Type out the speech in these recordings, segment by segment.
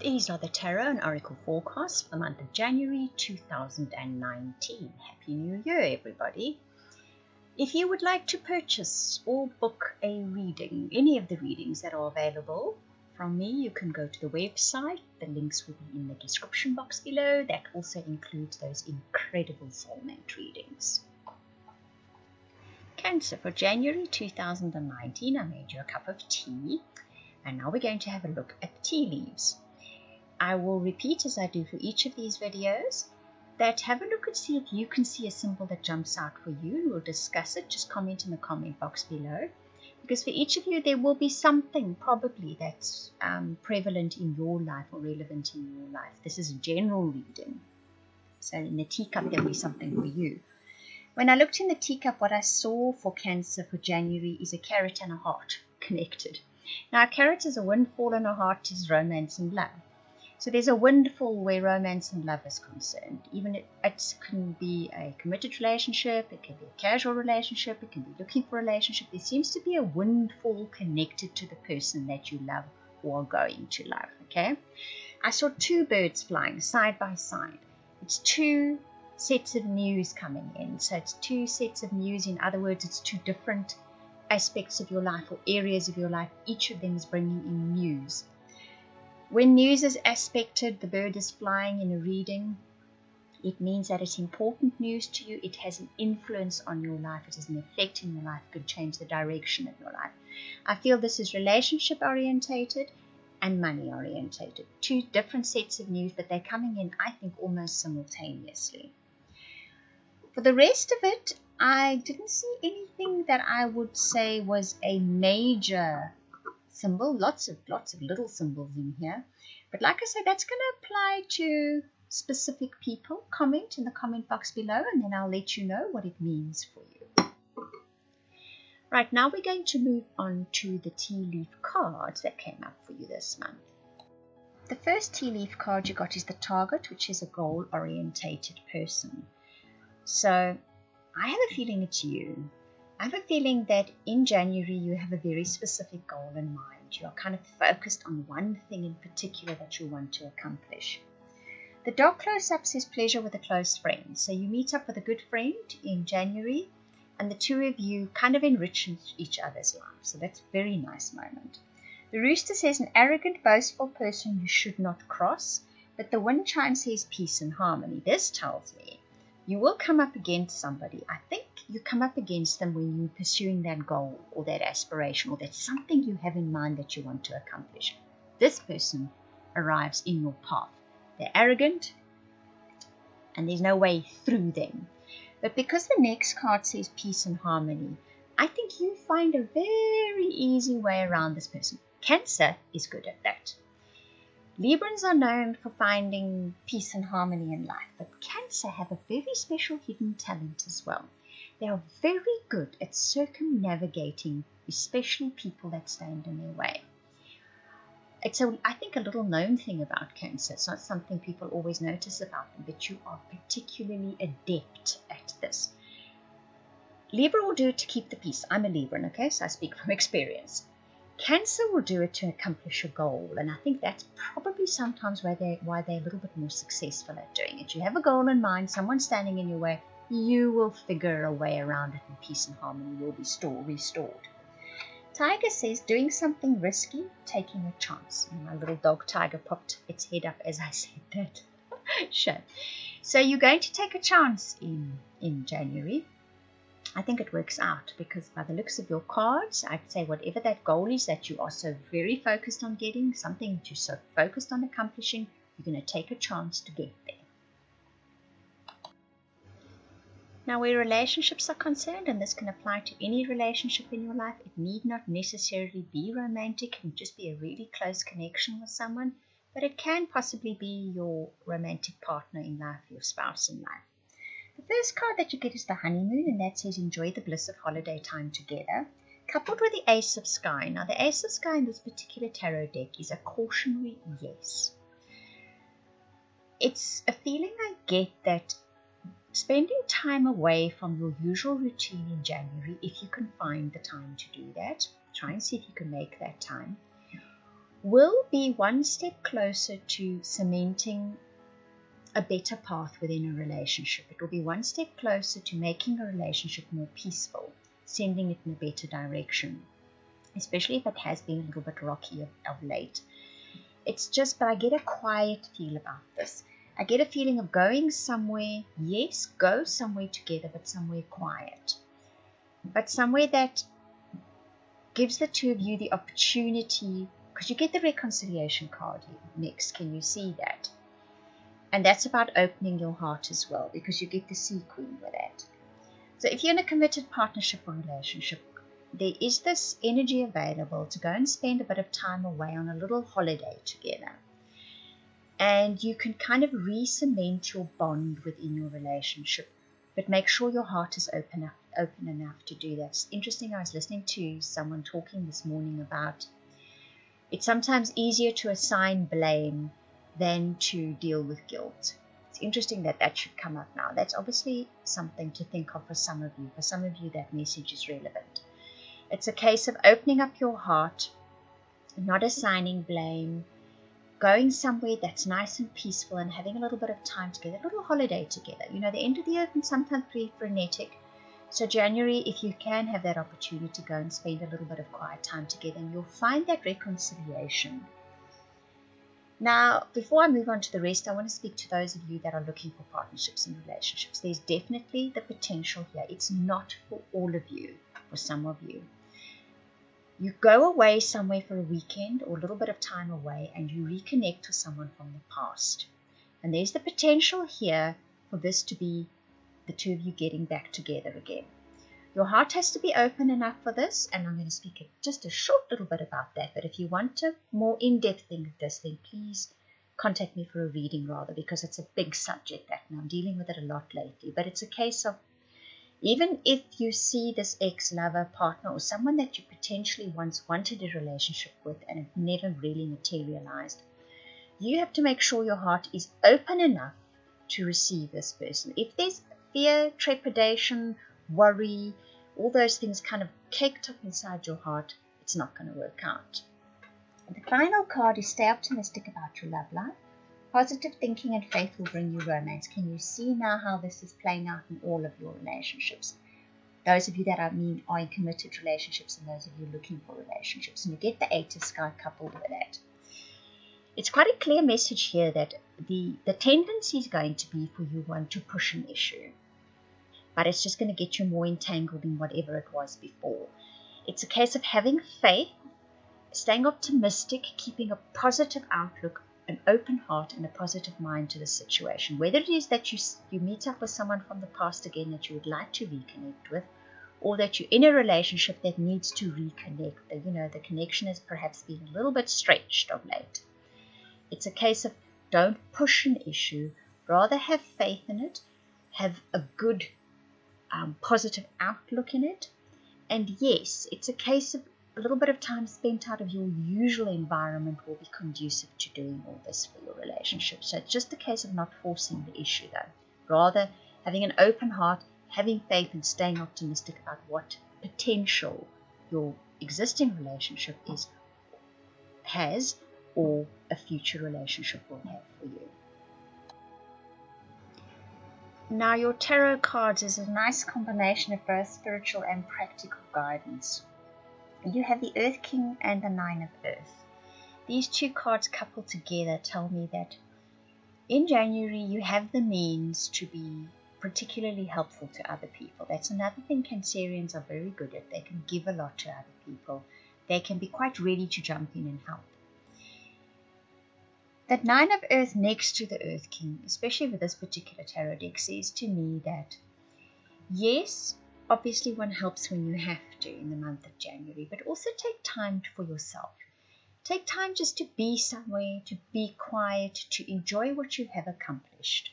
These are the Tarot and Oracle forecasts for the month of January 2019. Happy New Year, everybody. If you would like to purchase or book a reading, any of the readings that are available from me, you can go to the website. The links will be in the description box below. That also includes those incredible soulmate readings. Cancer, for January 2019, I made you a cup of tea. And now we're going to have a look at the tea leaves. I will repeat as I do for each of these videos that have a look and see if you can see a symbol that jumps out for you, and we'll discuss it. Just comment in the comment box below, because for each of you there will be something probably that's prevalent in your life or relevant in your life. This is a general reading, so in the teacup there will be something for you. When I looked in the teacup, what I saw for Cancer for January is a carrot and a heart connected. Now a carrot is a windfall and a heart is romance and love. So there's a windfall where romance and love is concerned. Even it can be a committed relationship, it can be a casual relationship, it can be looking for a relationship. There seems to be a windfall connected to the person that you love or are going to love, okay? I saw two birds flying side by side. It's two sets of news coming in. So it's two sets of news. In other words, it's two different aspects of your life or areas of your life. Each of them is bringing in news. When news is aspected, the bird is flying in a reading, it means that it's important news to you. It has an influence on your life. It has an effect in your life. It could change the direction of your life. I feel this is relationship orientated and money orientated. Two different sets of news, but they're coming in, I think, almost simultaneously. For the rest of it, I didn't see anything that I would say was a major symbol. Lots of little symbols in here, but like I said, that's going to apply to specific people. Comment in the comment box below, and then I'll let you know what it means for you. Right, now we're going to move on to the tea leaf cards that came up for you this month. The first tea leaf card you got is the Target, which is a goal orientated person. So I have a feeling it's you. I have a feeling that in January you have a very specific goal in mind. You are kind of focused on one thing in particular that you want to accomplish. The dog close-up says pleasure with a close friend. So you meet up with a good friend in January, and the two of you kind of enrich each other's lives. So that's a very nice moment. The rooster says an arrogant, boastful person you should not cross, but the wind chime says peace and harmony. This tells me you will come up against somebody. I think you come up against them when you're pursuing that goal or that aspiration, or that's something you have in mind that you want to accomplish. This person arrives in your path. They're arrogant and there's no way through them. But because the next card says peace and harmony, I think you find a very easy way around this person. Cancer is good at that. Librans are known for finding peace and harmony in life, but Cancer have a very special hidden talent as well. They are very good at circumnavigating, especially people that stand in their way. It's, I think, a little known thing about Cancer. It's not something people always notice about them, but you are particularly adept at this. Libra will do it to keep the peace. I'm a Libran, okay, so I speak from experience. Cancer will do it to accomplish a goal, and I think that's probably sometimes why they're a little bit more successful at doing it. You have a goal in mind, someone's standing in your way, you will figure a way around it, and peace and harmony will be restored. Tiger says doing something risky, taking a chance. And my little dog Tiger popped its head up as I said that. Sure. So you're going to take a chance in January. I think it works out, because by the looks of your cards, I'd say whatever that goal is that you are so very focused on getting, something that you're so focused on accomplishing, you're going to take a chance to get there. Now, where relationships are concerned, and this can apply to any relationship in your life, it need not necessarily be romantic. It can just be a really close connection with someone, but it can possibly be your romantic partner in life, your spouse in life. The first card that you get is the honeymoon, and that says enjoy the bliss of holiday time together, coupled with the Ace of Sky. Now, the Ace of Sky in this particular tarot deck is a cautionary yes. It's a feeling I get that spending time away from your usual routine in January, if you can find the time to do that, try and see if you can make that time, will be one step closer to cementing a better path within a relationship. It will be one step closer to making a relationship more peaceful, sending it in a better direction, especially if it has been a little bit rocky of late. It's just, but I get a quiet feel about this. I get a feeling of going somewhere, yes, go somewhere together, but somewhere quiet. But somewhere that gives the two of you the opportunity, because you get the reconciliation card next. Can you see that? And that's about opening your heart as well, because you get the Sea Queen with that. So if you're in a committed partnership or relationship, there is this energy available to go and spend a bit of time away on a little holiday together. And you can kind of re-cement your bond within your relationship, but make sure your heart is open enough to do that. It's interesting, I was listening to someone talking this morning about it's sometimes easier to assign blame than to deal with guilt. It's interesting that that should come up now. That's obviously something to think of for some of you. For some of you, that message is relevant. It's a case of opening up your heart, not assigning blame, going somewhere that's nice and peaceful and having a little bit of time together, a little holiday together. You know, the end of the year can sometimes be frenetic. So January, if you can have that opportunity to go and spend a little bit of quiet time together, and you'll find that reconciliation. Now, before I move on to the rest, I want to speak to those of you that are looking for partnerships and relationships. There's definitely the potential here. It's not for all of you, for some of you. You go away somewhere for a weekend or a little bit of time away and you reconnect with someone from the past. And there's the potential here for this to be the two of you getting back together again. Your heart has to be open enough for this, and I'm going to speak just a short little bit about that. But if you want a more in-depth thing of this, then please contact me for a reading rather, because it's a big subject that I'm dealing with it a lot lately. But it's a case of, even if you see this ex-lover, partner, or someone that you potentially once wanted a relationship with and it never really materialized, you have to make sure your heart is open enough to receive this person. If there's fear, trepidation, worry, all those things kind of caked up inside your heart, it's not going to work out. The final card is stay optimistic about your love life. Positive thinking and faith will bring you romance. Can you see now how this is playing out in all of your relationships? Those of you that are in committed relationships and those of you looking for relationships. And you get the Eight of Sky coupled with that. It's quite a clear message here that the tendency is going to be for you one to push an issue. But it's just going to get you more entangled in whatever it was before. It's a case of having faith, staying optimistic, keeping a positive outlook, an open heart and a positive mind to the situation. Whether it is that you meet up with someone from the past again that you would like to reconnect with, or that you're in a relationship that needs to reconnect. The connection has perhaps been a little bit stretched of late. It's a case of don't push an issue, rather have faith in it, have a good positive outlook in it. And yes, it's a case of a little bit of time spent out of your usual environment will be conducive to doing all this for your relationship. So it's just a case of not forcing the issue though. Rather having an open heart, having faith and staying optimistic about what potential your existing relationship has or a future relationship will have for you. Now your tarot cards is a nice combination of both spiritual and practical guidance. You have the Earth King and the Nine of Earth. These two cards coupled together tell me that in January you have the means to be particularly helpful to other people. That's another thing Cancerians are very good at. They can give a lot to other people. They can be quite ready to jump in and help. That Nine of Earth next to the Earth King, especially with this particular tarot deck, says to me that yes, obviously one helps when you have to in the month of January, but also take time for yourself. Take time just to be somewhere, to be quiet, to enjoy what you have accomplished.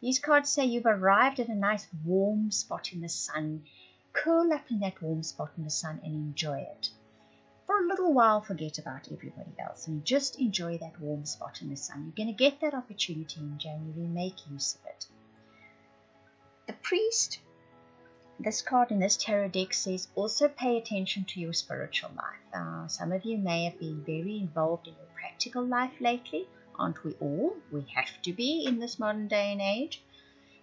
These cards say you've arrived at a nice warm spot in the sun. Curl up in that warm spot in the sun and enjoy it. For a little while, forget about everybody else and just enjoy that warm spot in the sun. You're going to get that opportunity in January. Make use of it. The Priest this card in this tarot deck says also pay attention to your spiritual life. Some of you may have been very involved in your practical life lately. Aren't we all? We have to be in this modern day and age.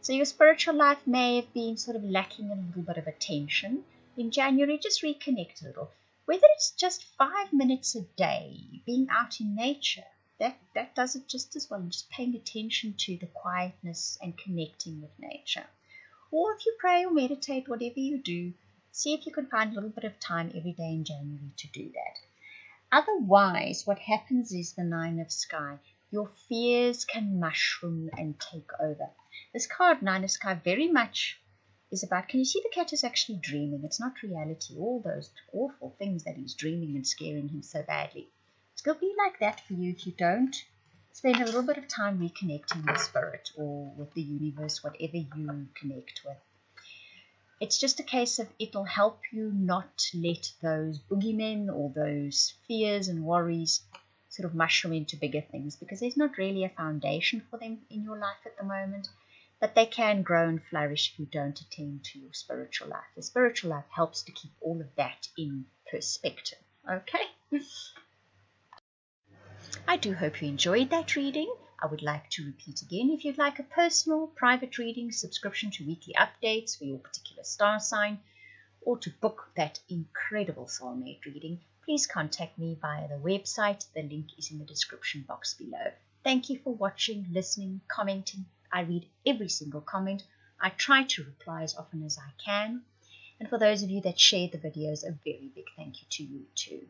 So your spiritual life may have been sort of lacking a little bit of attention. In January, just reconnect a little. Whether it's just 5 minutes a day, being out in nature, that does it just as well. Just paying attention to the quietness and connecting with nature. Or if you pray or meditate, whatever you do, see if you can find a little bit of time every day in January to do that. Otherwise, what happens is the Nine of Sky. Your fears can mushroom and take over. This card, Nine of Sky, very much is about, can you see the cat is actually dreaming? It's not reality. All those awful things that he's dreaming and scaring him so badly. It's going to be like that for you if you don't spend a little bit of time reconnecting with spirit or with the universe, whatever you connect with. It's just a case of it'll help you not let those boogeymen or those fears and worries sort of mushroom into bigger things, because there's not really a foundation for them in your life at the moment. But they can grow and flourish if you don't attend to your spiritual life. The spiritual life helps to keep all of that in perspective. Okay? I do hope you enjoyed that reading. I would like to repeat again, if you'd like a personal, private reading, subscription to weekly updates for your particular star sign, or to book that incredible soulmate reading, please contact me via the website. The link is in the description box below. Thank you for watching, listening, commenting. I read every single comment. I try to reply as often as I can. And for those of you that share the videos, a very big thank you to you too.